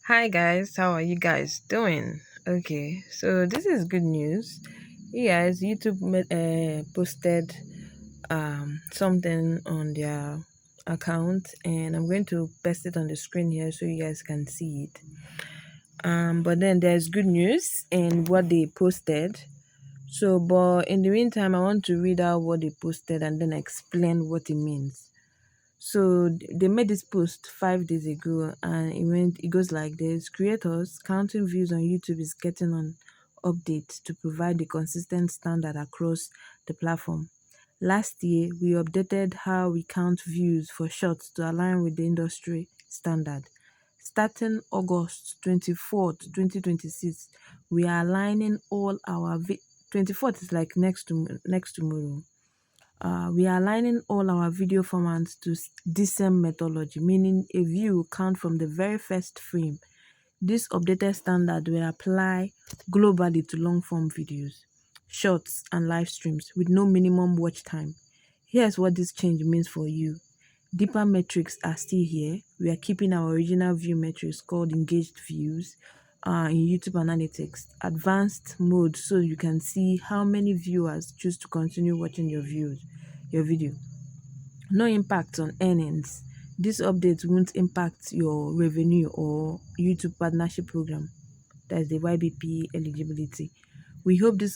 Hi guys, how are you guys doing? Okay, so this is good news. Yes, YouTube posted something on their account, and I'm going to paste it on the screen here so you guys can see it. But then there's good news in what they posted. So, but in the meantime, I want to read out what they posted and then explain what it means. So they made this post 5 days ago, and it goes like this: Creators counting views on YouTube is getting on updates to provide a consistent standard across the platform. Last year, we updated how we count views for shorts to align with the industry standard. Starting August 24th, 2026, we are aligning all our 24th is like next tomorrow. We are aligning all our video formats to this same methodology, meaning a view will count from the very first frame. This updated standard will apply globally to long form videos, shorts, and live streams with no minimum watch time. Here's what this change means for you. Deeper metrics are still here. We are keeping our original view metrics called engaged views in YouTube Analytics, advanced mode, so you can see how many viewers choose to continue watching your video. No impact on earnings. This update won't impact your revenue or YouTube partnership program. That's the YBP eligibility. We hope this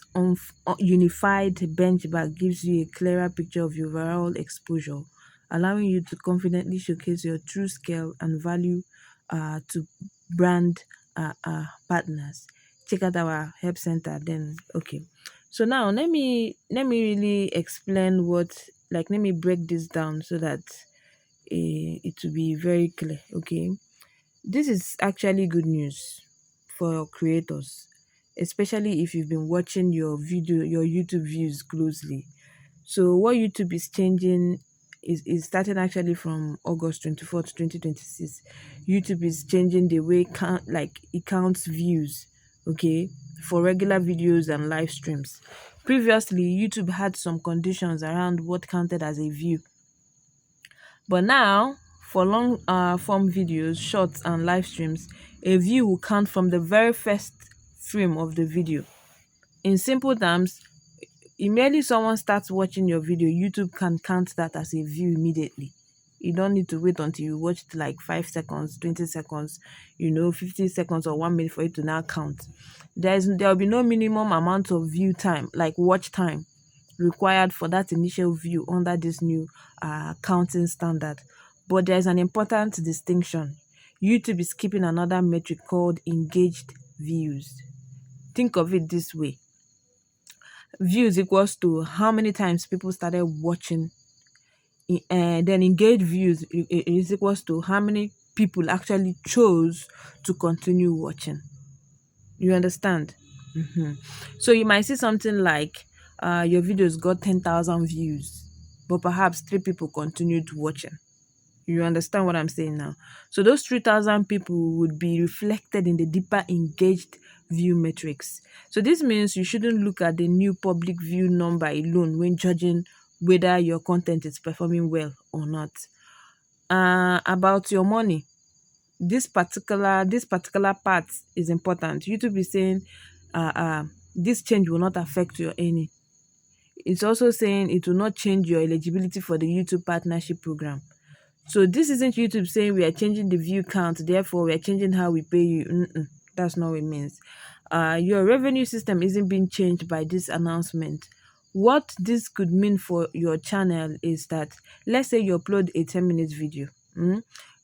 unified benchmark gives you a clearer picture of your overall exposure, allowing you to confidently showcase your true scale and value to brand partners. Check out our help center then. Okay. So now let me really explain let me break this down so that it will be very clear. Okay. This is actually good news for creators, especially if you've been watching your YouTube views closely. So what YouTube is changing is starting actually from August 24th, 2026. YouTube is changing the way it counts views, okay, for regular videos and live streams. Previously, YouTube had some conditions around what counted as a view. But now, for long form videos, shorts, and live streams, a view will count from the very first frame of the video. In simple terms, immediately someone starts watching your video, YouTube can count that as a view immediately. You don't need to wait until you watch like 5 seconds, 20 seconds, 50 seconds or 1 minute for it to now count. There will be no minimum amount of view time, like watch time, required for that initial view under this new counting standard. But there's an important distinction. YouTube is keeping another metric called engaged views. Think of it this way: views equals to how many times people started watching, and then engaged views is equals to how many people actually chose to continue watching. You understand? So you might see something like your videos got 10,000 views, but perhaps 3 people continued watching. You understand what I'm saying now? So those 3,000 people would be reflected in the deeper engaged view metrics. So this means you shouldn't look at the new public view number alone when judging whether your content is performing well or not. About your money, this particular part is important. YouTube is saying this change will not affect your earning. It's also saying it will not change your eligibility for the YouTube partnership program. So this isn't YouTube saying we are changing the view count, therefore we are changing how we pay you. That's not what it means. Your revenue system isn't being changed by this announcement. What this could mean for your channel is that, let's say you upload a 10-minute video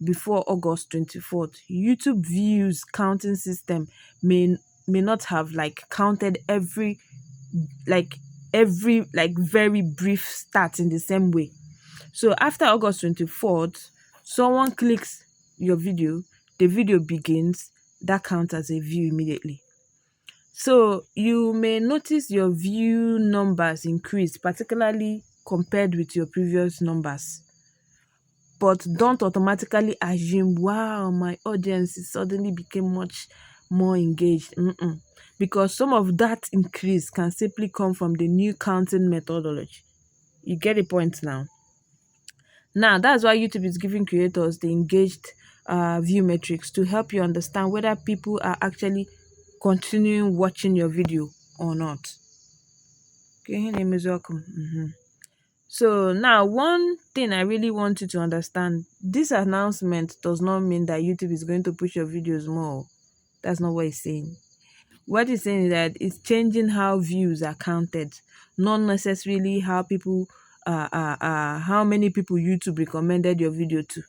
before August 24th, YouTube views counting system may not have counted like every very brief start in the same way. So after August 24th, someone clicks your video, the video begins, that counts as a view immediately. So you may notice your view numbers increase, particularly compared with your previous numbers. But don't automatically assume, wow, my audience suddenly became much more engaged. Because some of that increase can simply come from the new counting methodology. You get the point now? Now, that's why YouTube is giving creators the engaged view metrics to help you understand whether people are actually continuing watching your video or not. Okay, your name is welcome. So now, one thing I really want you to understand, this announcement does not mean that YouTube is going to push your videos more. That's not what it's saying. What it's saying is that it's changing how views are counted, not necessarily how many people YouTube recommended your video to.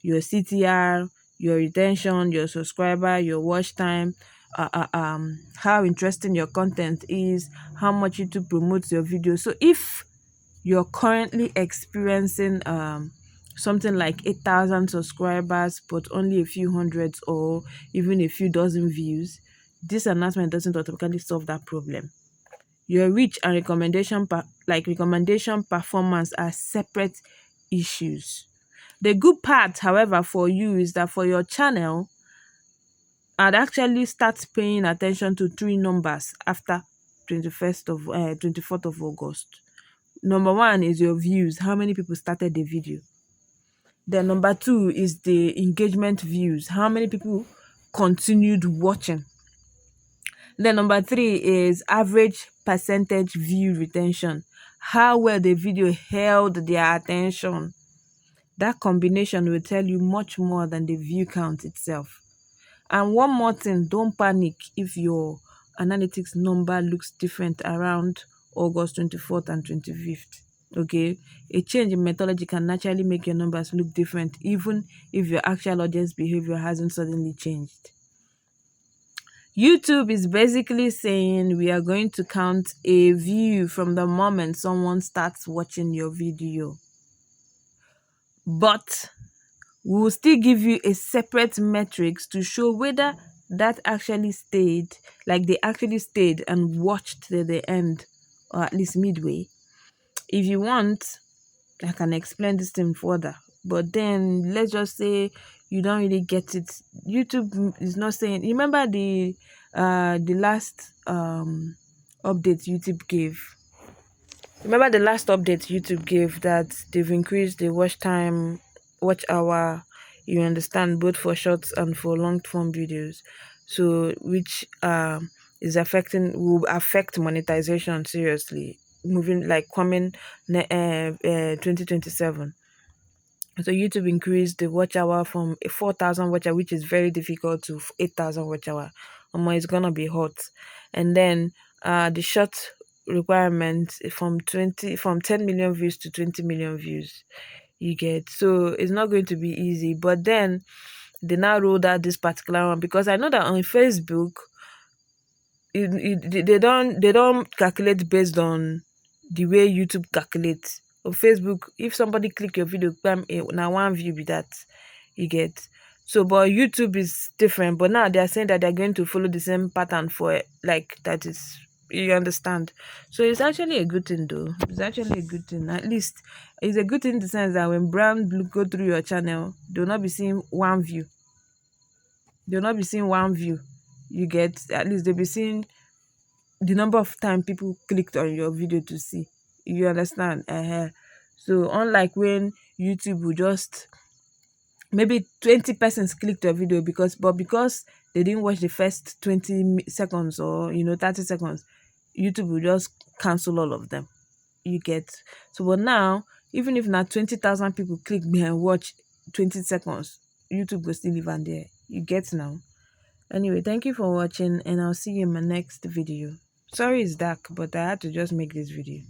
Your CTR, your retention, your subscriber, your watch time, how interesting your content is, how much YouTube promotes your video. So if you're currently experiencing something like 8,000 subscribers but only a few hundreds or even a few dozen views, this announcement doesn't automatically solve that problem. Your reach and recommendation performance are separate issues. The good part, however, for you is that for your channel, I'd actually start paying attention to three numbers after 24th of August. Number one is your views, how many people started the video. Then number two is the engagement views, how many people continued watching. Then number three is average percentage view retention, how well the video held their attention. That combination will tell you much more than the view count itself. And one more thing, don't panic if your analytics number looks different around August 24th and 25th. Okay, a change in methodology can naturally make your numbers look different, even if your actual audience behavior hasn't suddenly changed. YouTube is basically saying we are going to count a view from the moment someone starts watching your video. But we will still give you a separate metrics to show whether that actually stayed, like they actually stayed and watched till the end, or at least midway. If you want, I can explain this thing further. But then let's just say you don't really get it. YouTube is not saying. Remember the last update YouTube gave. Remember the last update YouTube gave that they've increased the watch hour. You understand, both for shorts and for long form videos. So which will affect monetization seriously. Moving like coming 2027. So YouTube increased the watch hour from 4,000 watch hour, which is very difficult, to 8,000 watch hour. It's gonna be hot. And then the short requirement from 10 million views to 20 million views. You get, so it's not going to be easy. But then they now rolled out this particular one because I know that on Facebook they don't calculate based on the way YouTube calculates. On Facebook, if somebody click your video, now one view be that, you get. So but YouTube is different, but now they are saying that they're going to follow the same pattern for like that is, you understand. So it's actually a good thing though. It's actually a good thing. At least it's a good thing in the sense that when brand go through your channel, they'll not be seeing one view. You get, at least they'll be seeing the number of time people clicked on your video to see. You understand? So unlike when YouTube will just, maybe 20 persons clicked your video because they didn't watch the first 20 seconds or 30 seconds, YouTube will just cancel all of them. You get. So but now, even if not 20,000 people click me and watch 20 seconds, YouTube will still leave and there. You get now. Anyway, thank you for watching and I'll see you in my next video. Sorry it's dark, but I had to just make this video.